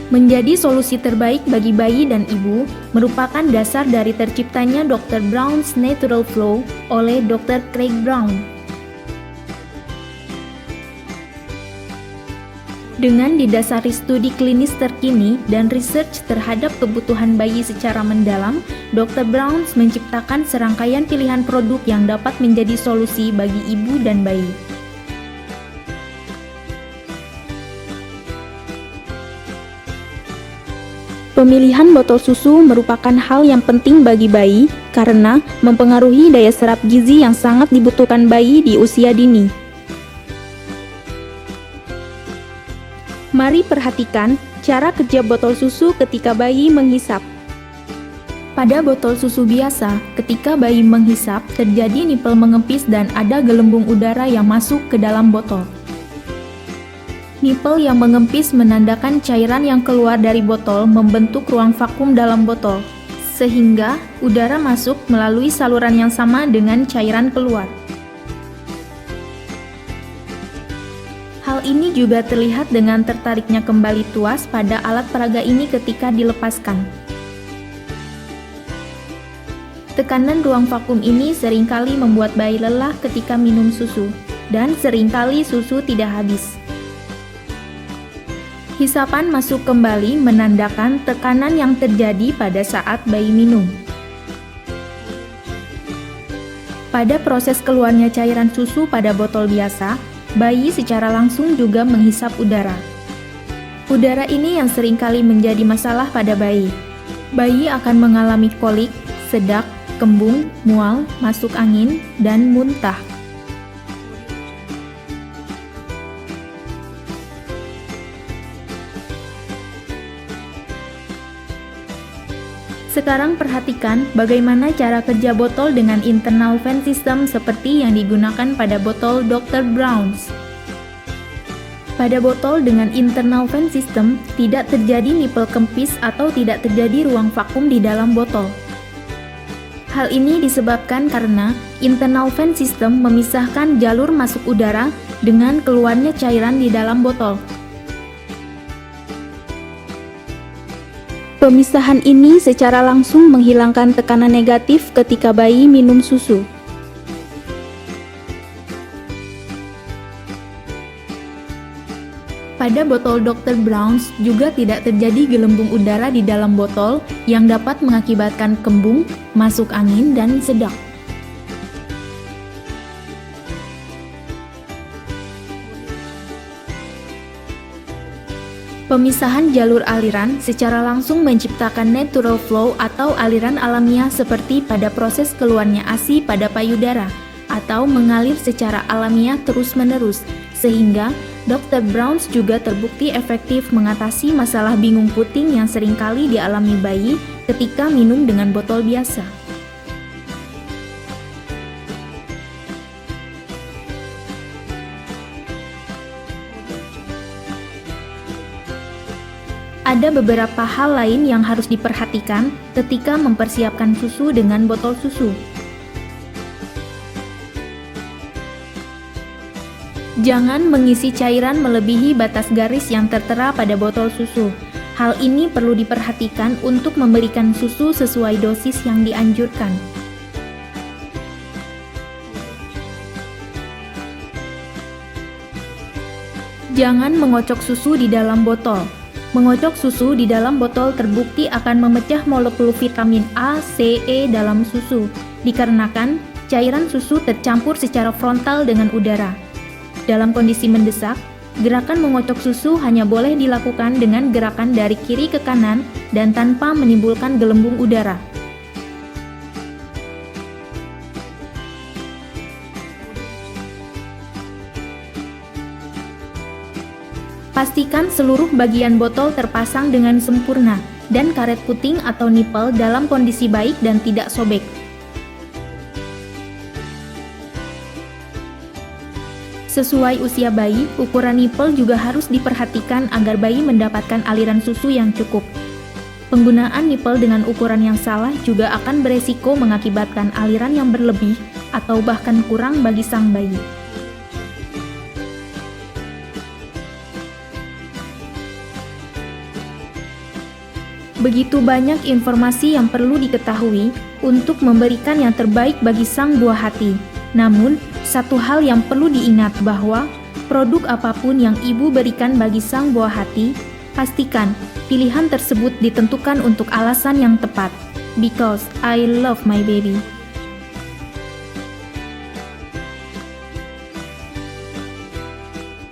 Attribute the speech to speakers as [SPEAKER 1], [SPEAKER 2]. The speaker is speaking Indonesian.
[SPEAKER 1] Menjadi solusi terbaik bagi bayi dan ibu merupakan dasar dari terciptanya Dr. Brown's Natural Flow oleh Dr. Craig Brown. Dengan didasari studi klinis terkini dan research terhadap kebutuhan bayi secara mendalam, Dr. Brown's menciptakan serangkaian pilihan produk yang dapat menjadi solusi bagi ibu dan bayi. Pemilihan botol susu merupakan hal yang penting bagi bayi karena mempengaruhi daya serap gizi yang sangat dibutuhkan bayi di usia dini. Mari perhatikan cara kerja botol susu ketika bayi menghisap. Pada botol susu biasa, ketika bayi menghisap, terjadi nipel mengempis dan ada gelembung udara yang masuk ke dalam botol. Nipel yang mengempis menandakan cairan yang keluar dari botol membentuk ruang vakum dalam botol, sehingga udara masuk melalui saluran yang sama dengan cairan keluar. Hal ini juga terlihat dengan tertariknya kembali tuas pada alat peraga ini ketika dilepaskan. Tekanan ruang vakum ini seringkali membuat bayi lelah ketika minum susu, dan seringkali susu tidak habis. Hisapan masuk kembali menandakan tekanan yang terjadi pada saat bayi minum. Pada proses keluarnya cairan susu pada botol biasa, bayi secara langsung juga menghisap udara. Udara ini yang seringkali menjadi masalah pada bayi. Bayi akan mengalami kolik, sedak, kembung, mual, masuk angin, dan muntah. Sekarang perhatikan bagaimana cara kerja botol dengan internal fan system seperti yang digunakan pada botol Dr. Brown's. Pada botol dengan internal fan system, tidak terjadi nipel kempis atau tidak terjadi ruang vakum di dalam botol. Hal ini disebabkan karena internal fan system memisahkan jalur masuk udara dengan keluarnya cairan di dalam botol. Pemisahan ini secara langsung menghilangkan tekanan negatif ketika bayi minum susu. Pada botol Dr. Brown's juga tidak terjadi gelembung udara di dalam botol yang dapat mengakibatkan kembung, masuk angin, dan sedak. Pemisahan jalur aliran secara langsung menciptakan natural flow atau aliran alamiah seperti pada proses keluarnya ASI pada payudara atau mengalir secara alamiah terus-menerus, sehingga Dr. Brown's juga terbukti efektif mengatasi masalah bingung puting yang seringkali dialami bayi ketika minum dengan botol biasa. Ada beberapa hal lain yang harus diperhatikan ketika mempersiapkan susu dengan botol susu. Jangan mengisi cairan melebihi batas garis yang tertera pada botol susu. Hal ini perlu diperhatikan untuk memberikan susu sesuai dosis yang dianjurkan. Jangan mengocok susu di dalam botol. Mengocok susu di dalam botol terbukti akan memecah molekul vitamin A, C, E dalam susu, dikarenakan cairan susu tercampur secara frontal dengan udara. Dalam kondisi mendesak, gerakan mengocok susu hanya boleh dilakukan dengan gerakan dari kiri ke kanan dan tanpa menimbulkan gelembung udara. Pastikan seluruh bagian botol terpasang dengan sempurna dan karet puting atau nipel dalam kondisi baik dan tidak sobek. Sesuai usia bayi, ukuran nipel juga harus diperhatikan agar bayi mendapatkan aliran susu yang cukup. Penggunaan nipel dengan ukuran yang salah juga akan beresiko mengakibatkan aliran yang berlebih atau bahkan kurang bagi sang bayi. Begitu banyak informasi yang perlu diketahui untuk memberikan yang terbaik bagi sang buah hati. Namun, satu hal yang perlu diingat bahwa produk apapun yang ibu berikan bagi sang buah hati, pastikan pilihan tersebut ditentukan untuk alasan yang tepat. Because I love my baby.